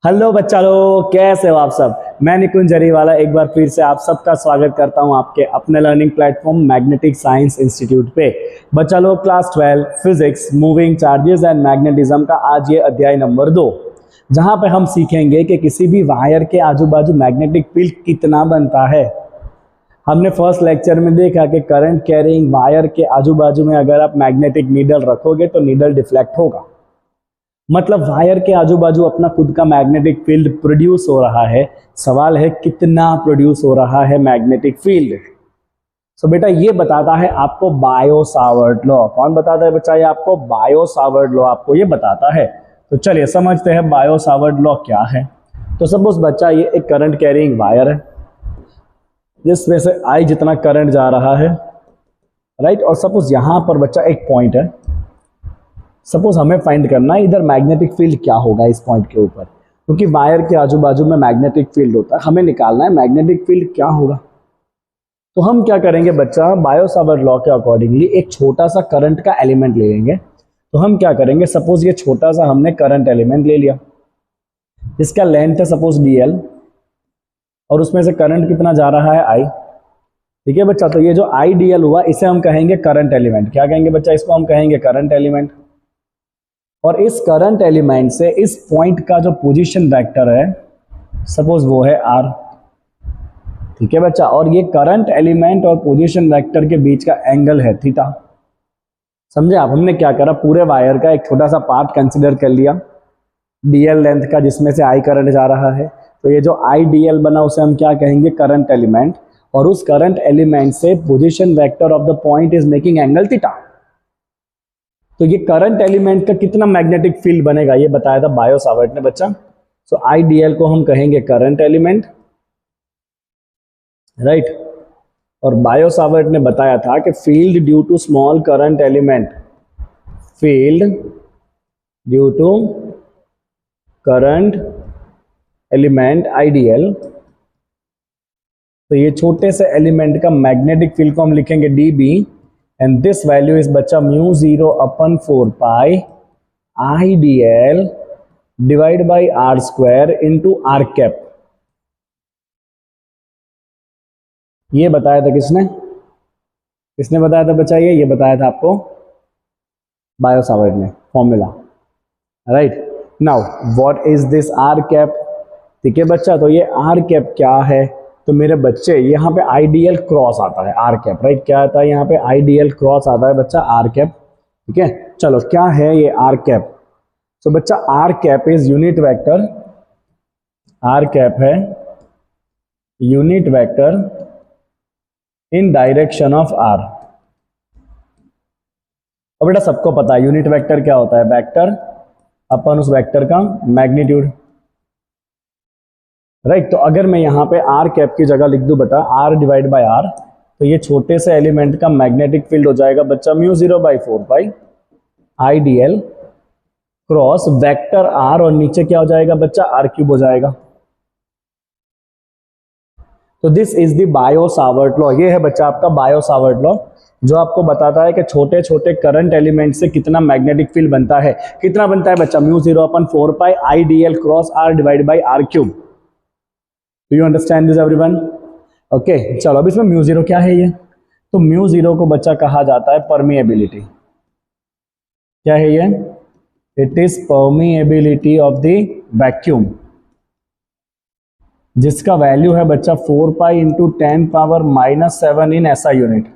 Hello बच्चा लोग, कैसे हो आप सब। मैं निकुंज जरीवाला एक बार फिर से आप सबका स्वागत करता हूं आपके अपने learning platform magnetic science institute पे। बच्चा लोग, class 12 physics moving charges and magnetism का आज ये अध्याय नंबर 2, जहां पे हम सीखेंगे कि किसी भी वायर के आजू बाजू मैग्नेटिक फील्ड कितना बनता है। हमने फर्स्ट लेक्चर में देखा कि करंट कैरिंग वायर के आजू बाजू में अगर आप मैग्नेटिक नीडल रखोगे तो नीडल डिफ्लेक्ट होगा, मतलब वायर के आजू बाजू अपना खुद का मैग्नेटिक फील्ड प्रोड्यूस हो रहा है। सवाल है कितना प्रोड्यूस हो रहा है मैग्नेटिक फील्ड। सो बेटा ये बताता है आपको बायो सावर्ट लॉ। कौन बताता है बच्चा? ये आपको बायो सावर्ट लॉ आपको ये बताता है। तो चलिए समझते हैं बायो सावर्ट लॉ क्या है। तो सपोज बच्चा ये एक करंट कैरिंग वायर है जिसमें से आई जितना करंट जा रहा है, राइट। और सपोज यहां पर बच्चा एक पॉइंट है। सपोज हमें फाइंड करना है इधर मैग्नेटिक फील्ड क्या होगा इस पॉइंट के ऊपर, क्योंकि वायर के आजू बाजू में मैग्नेटिक फील्ड होता है। हमें निकालना है मैग्नेटिक फील्ड क्या होगा। तो हम क्या करेंगे बच्चा, बायो सावर्ट लॉ के अकॉर्डिंगली एक छोटा सा करंट का एलिमेंट ले लेंगे। तो हम क्या करेंगे, सपोज ये छोटा सा हमने करंट एलिमेंट ले लिया, इसका लेंथ है सपोज dl, और उसमें से करंट कितना जा रहा है I। ठीक है बच्चा, तो ये जो I dl हुआ इसे हम कहेंगे करंट एलिमेंट। क्या कहेंगे बच्चा? इसको हम कहेंगे करंट एलिमेंट। और इस करंट एलिमेंट से इस पॉइंट का जो पोजीशन वेक्टर है सपोज वो है r। ठीक है बच्चा, और ये करंट एलिमेंट और पोजीशन वेक्टर के बीच का एंगल है थीटा। समझे आप? हमने क्या करा, पूरे वायर का एक छोटा सा पार्ट कंसीडर कर लिया dl लेंथ का, जिसमें से I करंट जा रहा है। तो ये जो I dl बना उसे हम क्या कहेंगे, करंट एलिमेंट। और उस करंट एलिमेंट से position vector of the point is making angle theta. तो ये करंट एलिमेंट का कितना मैग्नेटिक फील्ड बनेगा ये बताया था बायो सावर्ट ने बच्चा। सो आई डीएल को हम कहेंगे करंट एलिमेंट, राइट। और बायो सावर्ट ने बताया था कि field due to small current element, field due to current element IDL. तो ये छोटे से एलिमेंट का मैग्नेटिक फील्ड को हम लिखेंगे dB, and this value is बच्चा mu 0 upon 4 pi I D L divide by R square into R cap. ये बताया था किसने? किसने बताया था बच्चा? ये बताया था आपको बायो सावर्ट ने, formula, right. Now what is this R cap? ठीक है बच्चा, तो ये आर कैप क्या है? तो मेरे बच्चे यहाँ पे आईडीएल क्रॉस आता है आर कैप, राइट। क्या आता है यहाँ पे? आईडीएल क्रॉस आता है बच्चा आर कैप। ठीक है, चलो क्या है ये आर कैप? तो बच्चा R cap is unit vector, R cap है unit vector in direction of R. और बेटा सबको पता है यूनिट वेक्टर क्या होता है, वेक्टर अपन उस वेक्टर का मैग्नीट्यूड, राइट। तो अगर मैं यहाँ पे आर कैप की जगह लिख दूं बेटा आर डिवाइड बाय आर, तो ये छोटे से एलिमेंट का मैग्नेटिक फील्ड हो जाएगा बच्चा mu 0 by 4 pi I D L cross vector R, और नीचे क्या हो जाएगा बच्चा, आर क्यूब हो जाएगा। तो this is the Biot Savart law. ये है बच्चा आपका बायो सावर्ट लॉ, जो आपको बताता है कि छोटे छोटे करंट एलिमेंट से कितना मैग्नेटिक फील्ड बनता है। कितना बनता है बच्चा? Mu 0 upon 4 pi I D L cross are divide by are cube. Do you understand this everyone? Okay, चलो अब इसमें म्यू 0 क्या है ये? तो म्यू 0 को बच्चा कहा जाता है परमिएबिलिटी। क्या है ये? It is permeability of the vacuum, जिसका वैल्यू है बच्चा 4 पाई इंटू 10 पावर -7 इन ऐसा यूनिट।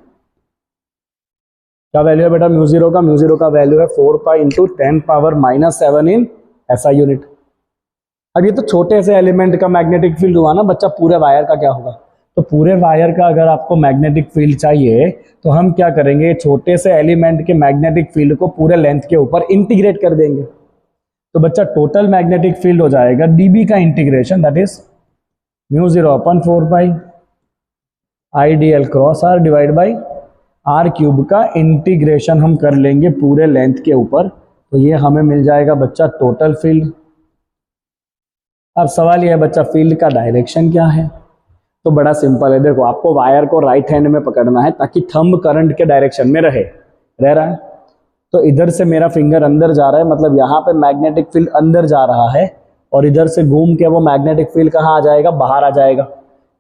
क्या वैल्यू है बेटा म्यू 0 का? म्यू 0 का वैल्यू है 4 पाई इंटू 10 पावर -7 इन ऐसा यूनिट। अब ये तो छोटे से एलिमेंट का मैग्नेटिक फील्ड हुआ ना बच्चा, पूरे वायर का क्या होगा? तो पूरे वायर का अगर आपको मैग्नेटिक फील्ड चाहिए तो हम क्या करेंगे, छोटे से एलिमेंट के मैग्नेटिक फील्ड को पूरे लेंथ के ऊपर इंटीग्रेट कर देंगे। तो बच्चा टोटल मैग्नेटिक फील्ड हो जाएगा डीबी का integration, that is mu 0 upon 4 pi I D L cross are divide by are cube का इंटीग्रेशन हम कर लेंगे पूरे लेंथ के ऊपर। तो ये हमें मिल जाएगा बच्चा टोटल फील्ड। अब सवाल यह है बच्चा फील्ड का डायरेक्शन क्या है? तो बड़ा सिंपल है, देखो आपको वायर को राइट हैंड में पकड़ना है ताकि थंब करंट के डायरेक्शन में रह रहा है। तो इधर से मेरा फिंगर अंदर जा रहा है, मतलब यहाँ पे मैग्नेटिक फील्ड अंदर जा रहा है, और इधर से घूम के वो मैग्नेटिक फील्ड कहाँ आ जाएगा, बाहर आ जाएगा,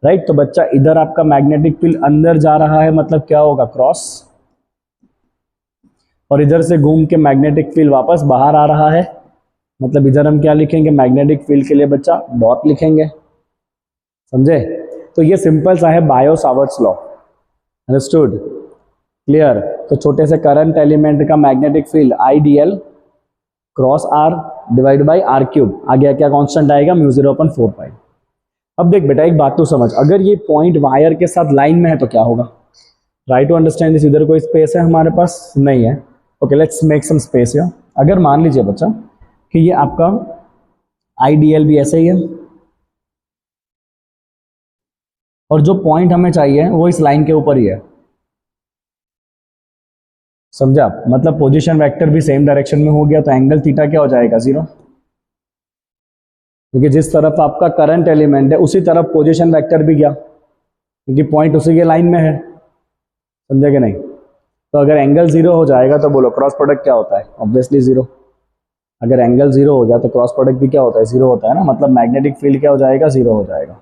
राइट। तो बच्चा इधर आपका मैग्नेटिक फील्ड अंदर जा रहा है, मतलब क्या होगा, क्रॉस, और इधर से घूम के मैग्नेटिक फील्ड वापस बाहर आ रहा है, मतलब इधर हम क्या लिखेंगे, मैग्नेटिक फील्ड के लिए बच्चा डॉट लिखेंगे, समझे। तो ये सिंपल सा है Biot Savart's law, understood, clear. तो छोटे से करंट एलिमेंट का magnetic field IDL cross are divide by are cube, आगे क्या कांस्टेंट आएगा, म्यू 0/4 पाई। अब देख बेटा एक बात तो समझ, अगर ये पॉइंट वायर के साथ लाइन में है तो क्या होगा, ट्राई टू अंडरस्टैंड दिस। इधर कोई स्पेस है हमारे पास, नहीं है, okay let's make some space here. अगर मान लीजिए बच्चा कि ये आपका आईडीएल भी ऐसे ही है, और जो पॉइंट हमें चाहिए वो इस लाइन के ऊपर ही है, समझा आप, मतलब पोजीशन वेक्टर भी सेम डायरेक्शन में हो गया, तो एंगल थीटा क्या हो जाएगा, 0, क्योंकि जिस तरफ आपका करंट एलिमेंट है उसी तरफ पोजीशन वेक्टर भी गया, क्योंकि पॉइंट उसी के लाइन में है, समझे कि नहीं। तो अगर एंगल 0 हो जाएगा तो बोलो क्रॉस प्रोडक्ट क्या होता है, ऑब्वियसली 0। अगर एंगल 0 हो जाए तो क्रॉस प्रोडक्ट भी क्या होता है, 0 होता है ना, मतलब मैग्नेटिक फील्ड क्या हो जाएगा, 0 हो जाएगा।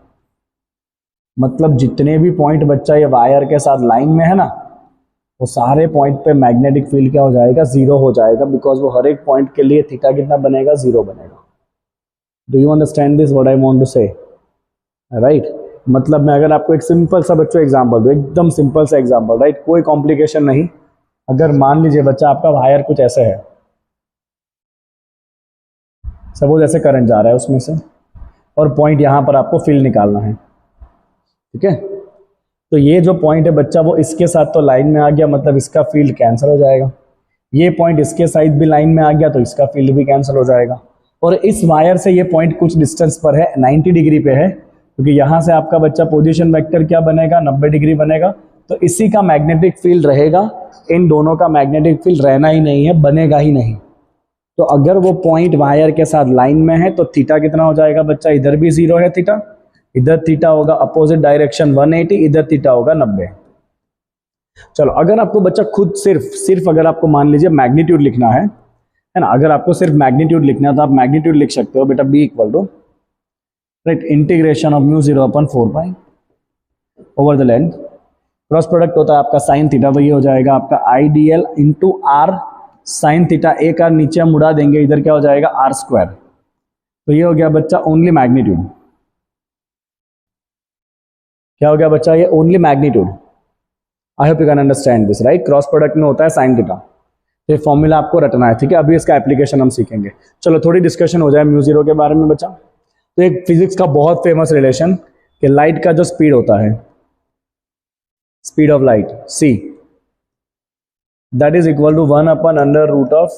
मतलब जितने भी पॉइंट बच्चा ये वायर के साथ लाइन में है ना, वो सारे पॉइंट पे मैग्नेटिक फील्ड क्या हो जाएगा, 0 हो जाएगा, बिकॉज वो हर एक पॉइंट के लिए थीटा कितना बनेगा, 0 बनेगा। Do you understand this what I want to say, right. मतलब मैं अगर आपको एक सिंपल सा बच्चों एग्जांपल दूं, एकदम सिंपल सा एग्जांपल, राइट, कोई कॉम्प्लिकेशन नहीं। अगर मान लीजिए बच्चा आपका वायर कुछ ऐसे है, सपोज ऐसे करंट जा रहा है उसमें से, और पॉइंट यहाँ पर आपको फील्ड निकालना है, ठीक है। तो ये जो पॉइंट है बच्चा वो इसके साथ तो लाइन में आ गया, मतलब इसका फील्ड कैंसिल हो जाएगा। ये पॉइंट इसके साइड भी लाइन में आ गया तो इसका फील्ड भी कैंसिल हो जाएगा। और इस वायर से ये पॉइंट कुछ डिस्टेंस पर है, 90 डिग्री पे है, क्योंकि यहाँ से आपका बच्चा पोजीशन वेक्टर क्या बनेगा, 90 डिग्री बनेगा। तो इसी का मैग्नेटिक फील्ड रहेगा, इन दोनों का मैग्नेटिक फील्ड रहना ही नहीं है, बनेगा ही नहीं। तो अगर वो पॉइंट वायर के साथ लाइन में है तो थीटा कितना हो जाएगा बच्चा, इधर भी 0 है थीटा, इधर थीटा होगा अपोजिट डायरेक्शन 180, इधर थीटा होगा 90। चलो अगर आपको बच्चा खुद सिर्फ अगर आपको मान लीजिए मैग्नीट्यूड लिखना है ना, अगर आपको सिर्फ मैग्नीट्यूड लिखना है तो आप मैग्नीट्यूड लिख सकते हो बेटा, B equal to, right, integration of mu 0/4 pi over the length. Cross product होता है आपका साइन थीटा, तो ये हो जाएगा आपका IDL into R sine theta, एक आर नीचे हम उड़ा देंगे, इधर क्या हो जाएगा आर स्क्वायर। तो ये हो गया बच्चा ओनली मैग्नीट्यूड, क्या हो गया बच्चा, ये only magnitude. I hope you can understand this, right. Cross product में होता है साइन थीटा, तो ये फॉर्मूला आपको रटना है, ठीक है। अभी इसका एप्लीकेशन हम सीखेंगे। चलो थोड़ी डिस्कशन हो जाए म्यू 0 के बारे में बच्चा। तो एक फिजिक्स का बहुत फेमस रिलेशन कि लाइट का जो स्पीड होता है, speed of light c, that is equal to 1/√of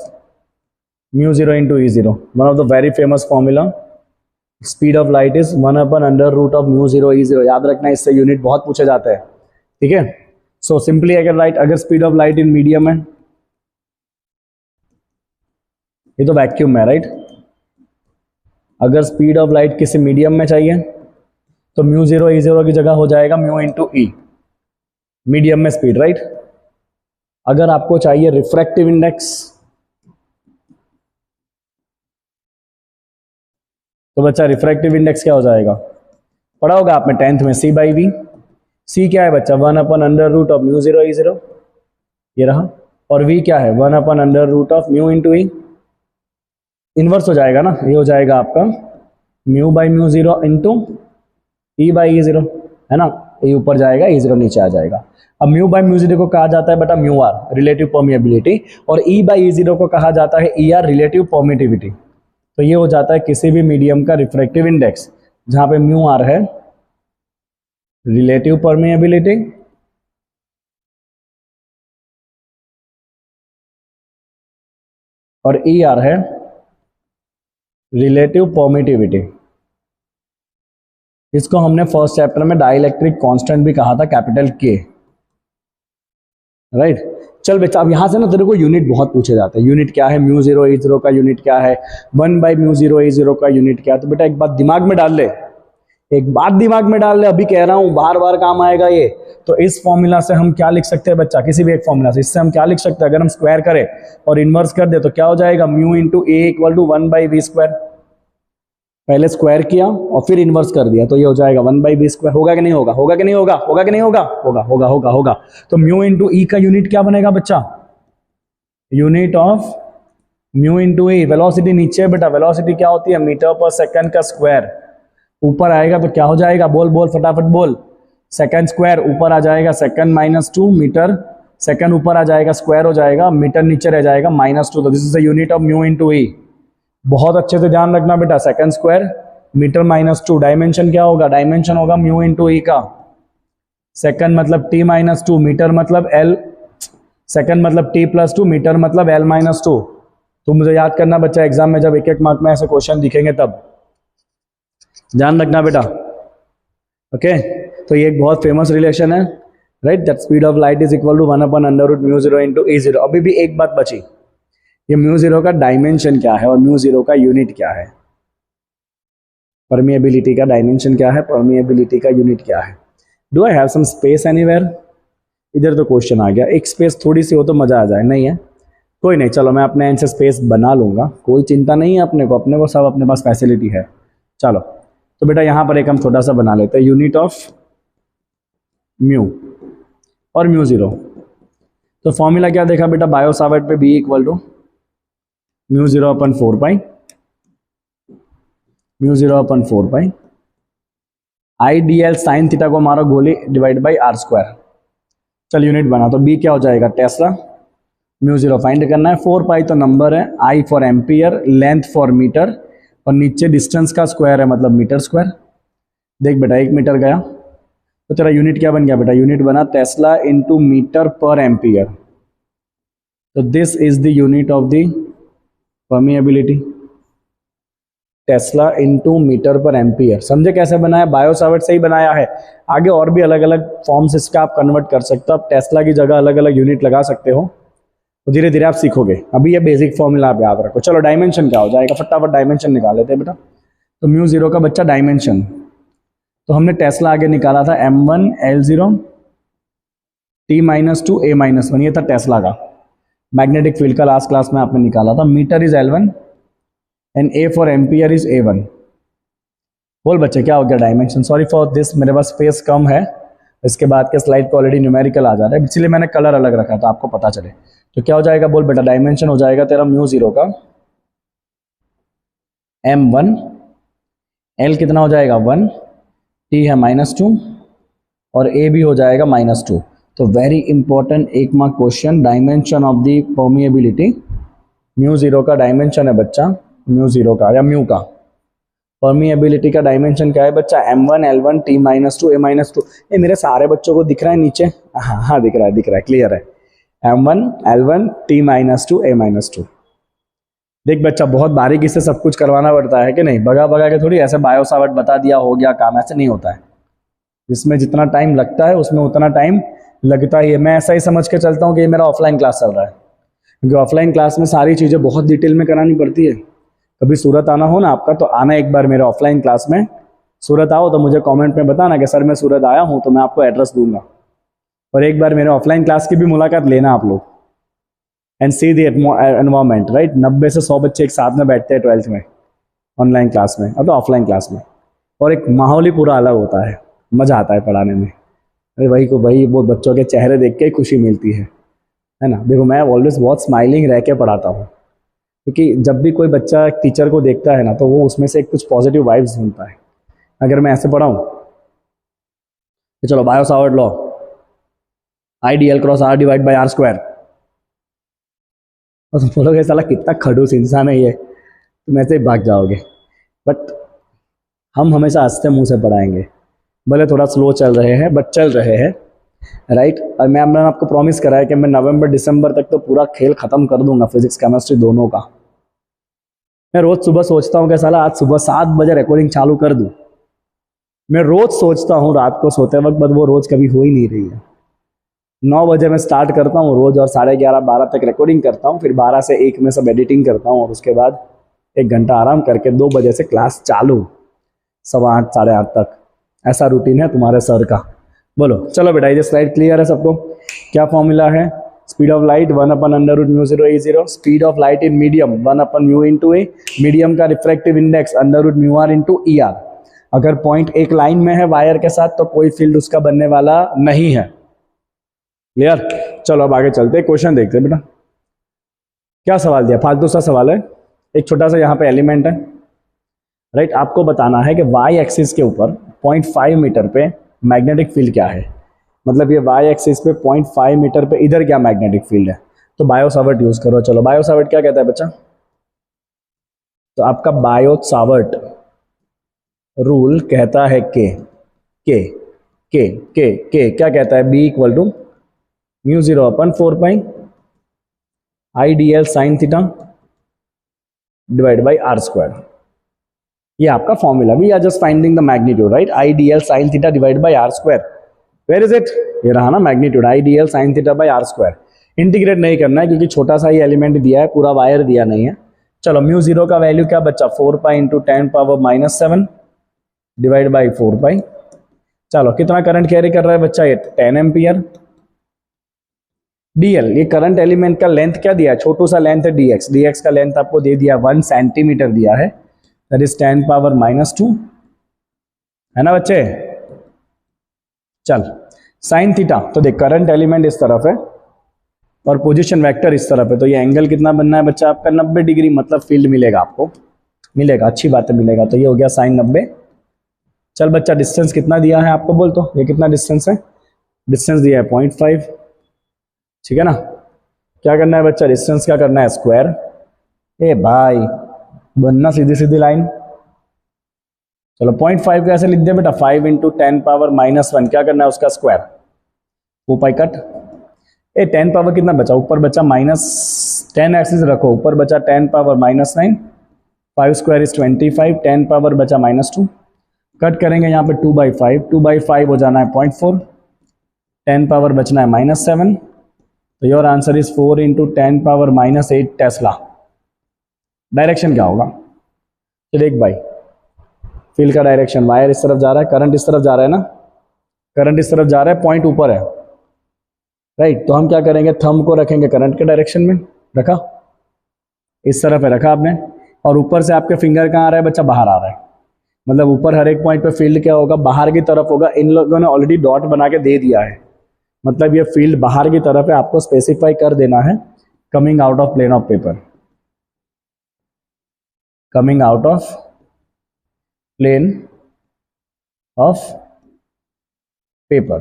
mu 0 into E0, one of the very famous formula। Speed of light is 1/√of mu 0 E0, याद रखना, इससे यूनिट बहुत पूछे जाते हैं, ठीक है। सो सिंपली अगर speed of light in medium है, ये तो वैक्यूम है, राइट। अगर स्पीड ऑफ लाइट किसी मीडियम में चाहिए तो म्यू 0 E0 की जगह हो जाएगा म्यू इंटू ई, मीडियम में स्पीड, राइट। अगर आपको चाहिए रिफ्रैक्टिव इंडेक्स तो बच्चा रिफ्रैक्टिव इंडेक्स क्या हो जाएगा, पढ़ा होगा आपने 10th में, c/v। c क्या है बच्चा, 1/√of म्यू 0 E0, ये रहा, और v क्या है 1/√of म्यू इंटू ई, इनवर्स हो जाएगा ना, ये हो जाएगा आपका mu by mu 0 into E by E0, है ना। ये ऊपर जाएगा, E0 नीचे आ जाएगा। अब म्यू बाई म्यू 0 को कहा जाता है बेटा म्यू आर, रिलेटिव परमिएबिलिटी, और ई बाई E0 को कहा जाता है ई आर, रिलेटिव परमिटिविटी। तो ये हो जाता है किसी भी मीडियम का रिफ्रैक्टिव इंडेक्स, जहां पे म्यू आर है रिलेटिव परमिएबिलिटी और ई आर है रिलेटिव परमिटिविटी। इसको हमने फर्स्ट चैप्टर में डाइलेक्ट्रिक कांस्टेंट भी कहा था, कैपिटल के, राइट। चल बेटा अब यहां से ना तेरे को यूनिट बहुत पूछे जाते हैं, यूनिट क्या है म्यू 0 E0 का, यूनिट क्या है 1/म्यू 0 E0 का, यूनिट क्या है। तो बेटा एक बात दिमाग में डाल ले, अभी कह रहा हूं, बार बार काम आएगा ये। तो इस फॉर्मूला से हम क्या लिख सकते हैं बच्चा, किसी भी एक फॉर्मूला से, इससे हम क्या लिख सकते हैं, अगर हम स्क्वायर करें और इनवर्स कर दे तो क्या हो जाएगा, mu into A equal to 1/v²। पहले स्क्वायर किया और फिर इन्वर्स कर दिया, तो ये हो जाएगा 1/b²। होगा कि नहीं होगा, होगा कि नहीं होगा, होगा कि नहीं होगा, होगा होगा होगा होगा। तो म्यू इंटू ई का यूनिट क्या बनेगा बच्चा, unit of mu into E. Velocity नीचे बेटा, वेलोसिटी क्या होती है, मीटर पर सेकंड का स्क्वायर। ऊपर आएगा तो क्या हो जाएगा, बोल बोल फटाफट बोल, सेकंड स्क्वायर। ऊपर आ जाएगा सेकंड -2 मीटर, सेकंड ऊपर आ जाएगा स्क्वायर हो जाएगा, मीटर नीचे रह जाएगा -2। तो this is the unit of mu into E. बहुत अच्छे से ध्यान रखना बेटा, सेकंड स्क्वायर मीटर -2। डायमेंशन क्या होगा, डायमेंशन होगा म्यू इंटू ई का। सेकंड मतलब t-2, मीटर मतलब l, सेकंड मतलब t+2, मीटर मतलब l-2। तो मुझे याद करना बच्चा, एग्जाम में जब एक एक मार्क में ऐसे क्वेश्चन दिखेंगे तब ध्यान रखना बेटा। ओके, तो ये एक बहुत फेमस रिलेशन है, right, that speed of light is equal to 1/√μ0 into e0। अभी भी एक बात बची, ये μ0 का डायमेंशन क्या है और μ0 का यूनिट क्या है, परमिएबिलिटी का डायमेंशन क्या है, परमिएबिलिटी का यूनिट क्या है। Do I have some space anywhere, इधर तो क्वेश्चन आ गया, एक स्पेस थोड़ी सी हो तो मजा आ जाए, नहीं है कोई नहीं, चलो मैं अपने एंड से स्पेस बना लूंगा, कोई चिंता नहीं है अपने को सब अपने पास फैसिलिटी है। चलो तो बेटा यहाँ पर एक हम छोटा सा बना लेते हैं, यूनिट ऑफ म्यू और μ0। तो फॉर्मूला क्या देखा बेटा, बायो सावर्ट पे B equal to μ0/4π, μ0/4π IDL sine theta को मारो गोली डिवाइड बाई r²। चल यूनिट बना, तो B क्या हो जाएगा, टेस्ला। μ0 फाइंड करना है, 4π तो नंबर है, I for ampere, length for metre, और नीचे डिस्टेंस का स्क्वायर है मतलब मीटर स्क्वायर। देख बेटा 1 मीटर गया, तो तेरा यूनिट क्या बन गया बेटा, यूनिट बना tesla into metre per ampere. तो this is the unit of the permeability, tesla into metre per ampere. समझे कैसे बनाया, बायो सावर्ट से ही बनाया है। आगे और भी अलग अलग फॉर्म्स इसका आप कन्वर्ट कर सकते हो, आप टेस्ला की जगह अलग अलग यूनिट लगा सकते हो, तो धीरे धीरे आप सीखोगे। अभी ये बेसिक फॉर्मूला आप याद रखो। चलो डायमेंशन क्या हो जाएगा, फटाफट डायमेंशन निकाल लेते हैं बेटा। तो μ0 का बच्चा डायमेंशन, तो हमने टेस्ला आगे निकाला था m1 L0 t-2 a-1, ये था टेस्ला का। मैग्नेटिक फील्ड का लास्ट क्लास में आपने निकाला था, metre is L1 and A for ampere is A1। बोल बच्चे क्या हो गया डायमेंशन, सॉरी फॉर दिस, मेरे पास स्पेस कम है, इसके बाद के स्लाइड पे ऑलरेडी न्यूमेरिकल आ जा रहा है, इसलिए मैंने कलर अलग रखा था आपको पता चले। तो क्या हो जाएगा बोल बेटा, डायमेंशन हो जाएगा तेरा μ0 का m1, L कितना हो जाएगा 1, T है -2 और A भी हो जाएगा -2। तो वेरी इंपॉर्टेंट एक mark question, dimension of the permeability. μ0 का डायमेंशन है बच्चा, μ0 का या म्यू का, परमिएबिलिटी का डायमेंशन क्या है बच्चा, m1 L1 t-2 a-2। ये मेरे सारे बच्चों को दिख रहा है नीचे, हाँ हाँ दिख रहा है, क्लियर है, m1 L1 t-2 a-2। देख बच्चा बहुत बारीकी से सब कुछ करवाना पड़ता है कि नहीं, भगा भगा के थोड़ी ऐसे बायो सावर्ट बता दिया हो गया काम, ऐसे नहीं होता है। जिसमें जितना टाइम लगता है उसमें उतना टाइम लगता ही है। मैं ऐसा ही समझ के चलता हूँ कि ये मेरा ऑफलाइन क्लास चल रहा है, क्योंकि ऑफलाइन क्लास में सारी चीज़ें बहुत डिटेल में करानी पड़ती है। कभी सूरत आना हो ना आपका, तो आना एक बार मेरे ऑफलाइन क्लास में, सूरत आओ तो मुझे कमेंट में बताना कि सर मैं सूरत आया हूँ, तो मैं आपको एड्रेस दूंगा। और एक बार मेरे ऑफलाइन क्लास की भी मुलाकात लेना आप लोग, and see the environment, right. 90 से 100 बच्चे एक साथ में बैठते हैं 12th में ऑनलाइन क्लास में, और तो ऑफलाइन क्लास में, और एक माहौल ही पूरा अलग होता है, मज़ा आता है पढ़ाने में। अरे वही वो बच्चों के चेहरे देख के खुशी मिलती है ना। देखो मैं ऑलवेज बहुत स्माइलिंग रह के पढ़ाता हूँ, क्योंकि जब भी कोई बच्चा टीचर को देखता है ना, तो वो उसमें से कुछ पॉजिटिव वाइब्स ढूंढता है। अगर मैं ऐसे पढ़ाऊँ तो चलो Biot Savart law, IDL cross R divide by R², और तुम बोलोगे साला कितना खड़ूस इंसान है ये, तुम ऐसे ही भाग जाओगे। बट हम हमेशा हंसते मुंह से पढ़ाएंगे, भले थोड़ा स्लो चल रहे हैं बट चल रहे हैं, राइट। और मैंने आपको प्रॉमिस करा है कि मैं नवंबर दिसंबर तक तो पूरा खेल खत्म कर दूंगा, फिजिक्स केमिस्ट्री दोनों का। मैं रोज सुबह सोचता हूँ कि साला आज सुबह 7 बजे रिकॉर्डिंग चालू कर दूं। मैं रोज सोचता हूँ रात को सोते वक्त, बट वो रोज कभी हो ही नहीं रही है। 9 बजे मैं स्टार्ट करता हूँ रोज, और 11:30-12 तक रिकॉर्डिंग करता हूँ, फिर 12 से 1 में सब एडिटिंग करता हूँ, और उसके बाद 1 घंटा आराम करके 2 बजे से क्लास चालू, 8:15 8:30 तक। ऐसा रूटीन है तुम्हारे सर का। बोलो चलो बेटा, ये स्लाइड क्लियर है सबको, क्या फॉर्मूला है, speed of light 1/√μ0 speed of light in medium 1/μ medium का refractive index √μr into E R. अगर पॉइंट एक लाइन में है वायर के साथ तो कोई फील्ड उसका बनने वाला नहीं है। क्लियर? चलो अब आगे चलते हैं, क्वेश्चन देखते हैं बेटा। क्या सवाल दिया, फालतू सा सवाल है। एक छोटा सा यहाँ पे एलिमेंट है, राइट। आपको बताना है कि वाई एक्सिस के ऊपर 0.5 मीटर पे मैग्नेटिक फील्ड क्या है। मतलब ये वाई एक्सिस पे 0.5 मीटर पे इधर क्या मैग्नेटिक फील्ड है। तो बायो सावर्ट यूज करो। चलो बायो सावर्ट क्या कहता है बच्चा, तो आपका बायो सावर्ट रूल कहता है के क्या कहता है, B equal to μ0/4 I D L sine theta divide by R square. ये आपका formula, we are just finding the magnitude, right. I D L sine theta divide by R square, where is it, ये रहा ना magnitude, I D L sine theta by R square. Integrate नहीं करना है क्योंकि छोटा सा ही एलिमेंट दिया है, पूरा वायर दिया नहीं है। चलो μ0 का वैल्यू क्या बच्चा, 4 इंटू 10⁻⁻7 डिवाइड बाई 4 चलो कितना करंट कैरी कर रहा है बच्चा, ये 10 एम्पियर। डीएल, ये करंट एलिमेंट का लेंथ क्या दिया है, छोटू सा लेंथ है डीएक्स का लेंथ आपको दे दिया 1 सेंटीमीटर दिया है, दैट इज 10⁻⁻2 है ना बच्चे। चल साइन थीटा, तो देख करंट एलिमेंट इस तरफ है और पोजीशन वेक्टर इस तरफ है, तो ये एंगल कितना बनना है बच्चा आपका 90 डिग्री, मतलब फील्ड मिलेगा आपको, मिलेगा, अच्छी बात है मिलेगा। तो ये हो गया साइन 90। चल बच्चा डिस्टेंस कितना दिया है आपको बोल, तो ये कितना डिस्टेंस है, डिस्टेंस दिया है 0.5, ठीक है ना। क्या करना है बच्चा, डिस्टेंस क्या करना है, स्क्वायर। ए भाई बनना सीधी सीधी लाइन। चलो 0.5 कैसे लिख दे बेटा, 5 इंटू 10⁻⁻1 क्या करना है उसका स्क्वायर, 4 कट। ए 10 पावर कितना बचा, ऊपर बचा -10 एक्सिस रखो, ऊपर बचा 10⁻⁻9, 5 स्क्वायर इज 25, 10 पावर बचा -2, कट करेंगे यहाँ पे 2/5, 2/5 हो जाना है 0.4, 10 पावर बचना है -7, तो your answer is 4 into 10⁻⁻8 Tesla. Direction क्या होगा, तो देख भाई फील्ड का डायरेक्शन, वायर इस तरफ जा रहा है, करंट इस तरफ जा रहा है ना, करंट इस तरफ जा रहा है, पॉइंट ऊपर है, राइट। तो हम क्या करेंगे, थंब को रखेंगे करंट के डायरेक्शन में, रखा इस तरफ है, रखा आपने, और ऊपर से आपके फिंगर कहाँ आ रहा है बच्चा, बाहर आ रहा है, मतलब ऊपर हर एक पॉइंट पे फील्ड क्या होगा, बाहर की तरफ होगा। इन लोगों ने ऑलरेडी डॉट बना के दे दिया है, मतलब ये फील्ड बाहर की तरफ है, आपको स्पेसिफाई कर देना है, coming out of plane of paper, coming out of plane of paper,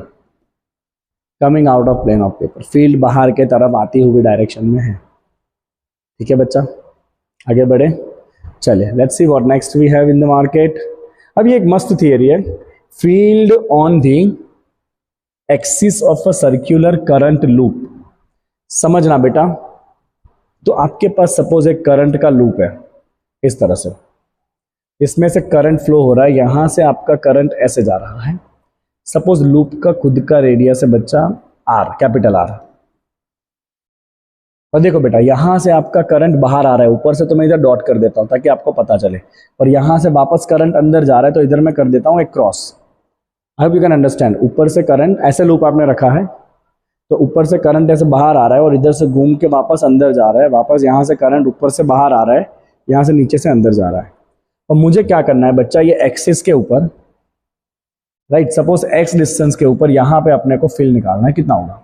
coming out of plane of paper, field बाहर के तरफ आती हुई डायरेक्शन में है, ठीक है बच्चा। आगे बढ़े, चलिए let's see what next we have in the market. अब ये एक मस्त थियरी है, field on the axis of a circular current loop. समझना बेटा, तो आपके पास सपोज एक करंट का लूप है इस तरह से, इसमें से करंट फ्लो हो रहा है, यहां से आपका करंट ऐसे जा रहा है। सपोज लूप का खुद का रेडियस है बच्चा आर, कैपिटल आर, और देखो बेटा यहां से आपका करंट बाहर आ रहा है, ऊपर से तो मैं इधर डॉट कर देता हूं ताकि आपको पता चले, और यहां से वापस करंट अंदर जा रहा है, तो इधर मैं कर देता हूं एक cross. I hope you can understand. ऊपर से करंट, ऐसे लूप आपने रखा है, तो ऊपर से करंट ऐसे बाहर आ रहा है और इधर से घूम के वापस अंदर जा रहा है, वापस यहाँ से करंट ऊपर से बाहर आ रहा है, यहाँ से नीचे से अंदर जा रहा है। और मुझे क्या करना है बच्चा, ये एक्सिस के ऊपर, राइट, सपोज एक्स डिस्टेंस के ऊपर यहाँ पे अपने को फील्ड निकालना है, कितना होगा।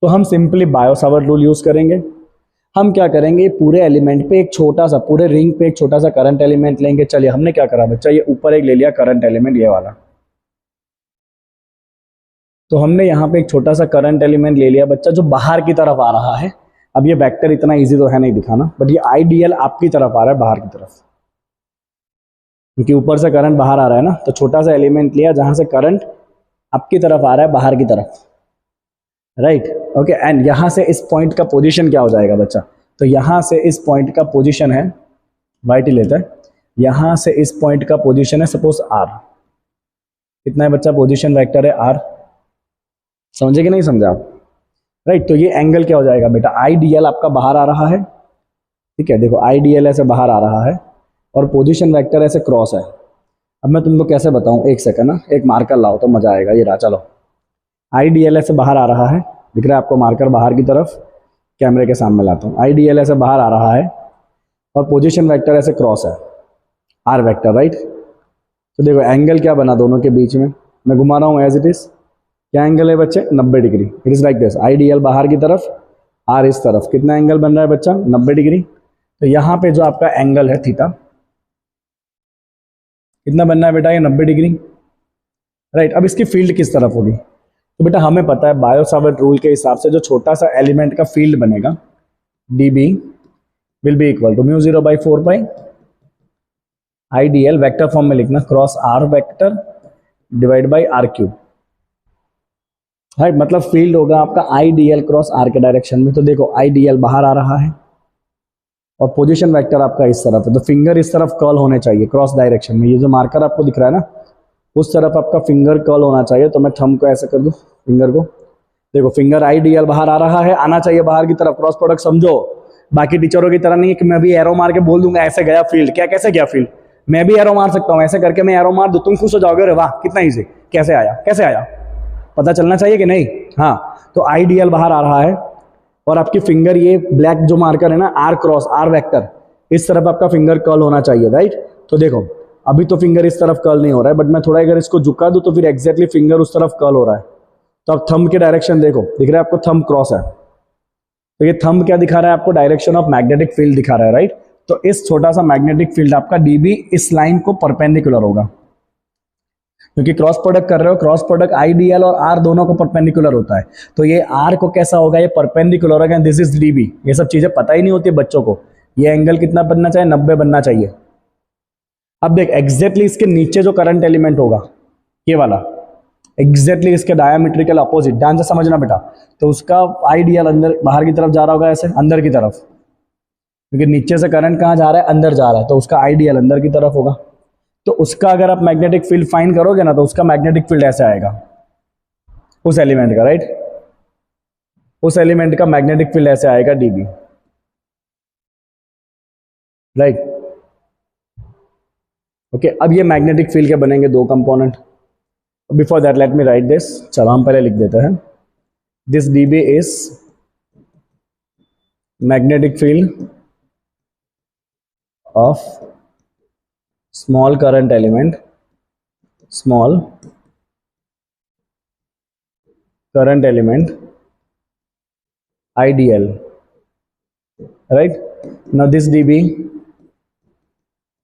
तो हम simply Biot Savart rule use करेंगे। हम क्या करेंगे, पूरे एलिमेंट पे एक छोटा सा, पूरे रिंग पे एक छोटा सा करंट एलिमेंट लेंगे। चलिए हमने क्या करा बच्चा, ये ऊपर एक ले लिया करंट एलिमेंट, ये वाला, तो हमने यहाँ पे एक छोटा सा करंट एलिमेंट ले लिया बच्चा, जो बाहर की तरफ आ रहा है। अब ये वेक्टर इतना इजी तो है नहीं दिखाना, बट ये आईडीएल आपकी तरफ आ रहा है, बाहर की तरफ, क्योंकि ऊपर से करंट बाहर आ रहा है ना, तो छोटा सा एलिमेंट लिया जहां से करंट आपकी तरफ आ रहा है, बाहर की तरफ, राइट, ओके। एंड यहां से इस पॉइंट का पोजीशन क्या हो जाएगा बच्चा, तो यहां से इस पॉइंट का पोजीशन है, वाइट ही लेता है, यहां से इस पॉइंट का पोजीशन है सपोज आर, कितना है बच्चा, पोजीशन वेक्टर है आर, समझे कि नहीं समझा आप, राइट। तो ये एंगल क्या हो जाएगा बेटा, आईडीएल आपका बाहर आ रहा है, ठीक है, देखो आईडीएल ऐसे बाहर आ रहा है और पोजीशन वेक्टर ऐसे क्रॉस है। अब मैं तुमको कैसे बताऊं, एक सेकंड ना, एक मार्कर लाओ तो मजा आएगा, ये रहा, चलो आई डी एल ऐसे बाहर आ रहा है, दिख रहा है आपको मार्कर बाहर की तरफ, कैमरे के सामने लाता हूँ, आई डी एल ऐसे बाहर आ रहा है और पोजीशन वेक्टर ऐसे क्रॉस है, आर वेक्टर, राइट। तो देखो एंगल क्या बना दोनों के बीच में, मैं घुमा रहा हूँ एज इट इज, क्या एंगल है बच्चे, 90 degree. It is like this, I D L बाहर की तरफ, आर इस तरफ, कितना एंगल बन रहा है बच्चा, 90 डिग्री। तो यहाँ पे जो आपका एंगल है थीटा, कितना बनना है बेटा, ये 90 डिग्री, राइट। अब इसकी फील्ड किस तरफ होगी, तो बेटा हमें पता है बायो सावर्ट रूल के हिसाब से जो छोटा सा एलिमेंट का फील्ड बनेगा D B will be equal to mu 0/4 I D L, vector form में लिखना, cross R vector divide by are cube, right. मतलब फील्ड होगा आपका I D L cross R के डायरेक्शन में। तो देखो आई डी एल बाहर आ रहा है और पोजीशन वेक्टर आपका इस तरफ है, तो फिंगर इस तरफ कर्ल होने चाहिए क्रॉस डायरेक्शन में। ये जो मार्कर आपको दिख रहा है ना, उस तरफ आपका फिंगर कर्ल होना चाहिए। तो मैं थंब को ऐसे कर दूं, फिंगर को, देखो फिंगर आई डी एल बाहर आ रहा है, आना चाहिए बाहर की तरफ, क्रॉस प्रोडक्ट समझो। बाकी टीचरों की तरह नहीं है कि मैं भी एरो मार के बोल दूंगा ऐसे गया फील्ड, क्या कैसे गया फील्ड, मैं भी एरो मार सकता हूँ, ऐसे करके मैं एरो मार दूं, तुम खुश हो जाओगे, अरे वाह कितना इजी, कैसे आया, कैसे आया, पता चलना चाहिए कि नहीं। हाँ, तो आई डी एल बाहर आ रहा है और आपकी फिंगर, ये ब्लैक जो मार्कर है ना, आर क्रॉस आर वेक्टर, इस तरफ आपका फिंगर कर्ल होना चाहिए, राइट। तो देखो अभी तो फिंगर इस तरफ कर्ल नहीं हो रहा है, बट मैं थोड़ा अगर इसको झुका दूं तो फिर एग्जैक्टली फिंगर उस तरफ कर्ल हो रहा है। तो अब थंब के डायरेक्शन देखो, दिख रहा है आपको थंब क्रॉस है, तो ये थंब क्या दिखा रहा है आपको, डायरेक्शन ऑफ मैग्नेटिक फील्ड दिखा रहा है, राइट। तो इस छोटा सा मैग्नेटिक फील्ड आपका डीबी इस लाइन को परपेंडिकुलर होगा, क्योंकि क्रॉस प्रोडक्ट कर रहे हो, cross product I D l और आर दोनों को परपेंडिकुलर होता है। तो ये आर को कैसा होगा, ये परपेंडिकुलर होगा, दिस इज डीबी। ये सब चीजें पता ही नहीं होती बच्चों को। ये एंगल कितना बनना चाहिए, 90 बनना चाहिए। अब देख एग्जैक्टली इसके नीचे जो करंट एलिमेंट होगा, ये वाला, एग्जैक्टली इसके डायमेट्रिकल अपोजिट, ध्यान से समझना बेटा। तो उसका आई डी एल अंदर बाहर की तरफ जा रहा होगा, ऐसे अंदर की तरफ, क्योंकि नीचे से करंट कहाँ जा रहा है, अंदर जा रहा है, तो उसका आई डी एल अंदर की तरफ होगा। तो उसका अगर आप मैग्नेटिक फील्ड फाइंड करोगे ना, तो उसका मैग्नेटिक फील्ड ऐसे आएगा, उस एलिमेंट का, राइट। उस एलिमेंट का मैग्नेटिक फील्ड ऐसे आएगा डीबी, राइट। ओके, अब ये मैग्नेटिक फील्ड के बनेंगे दो component. Before that let me right this, चलो हम पहले लिख देते हैं, this dB is magnetic field of small current element, small current element IDL, right. Now this dB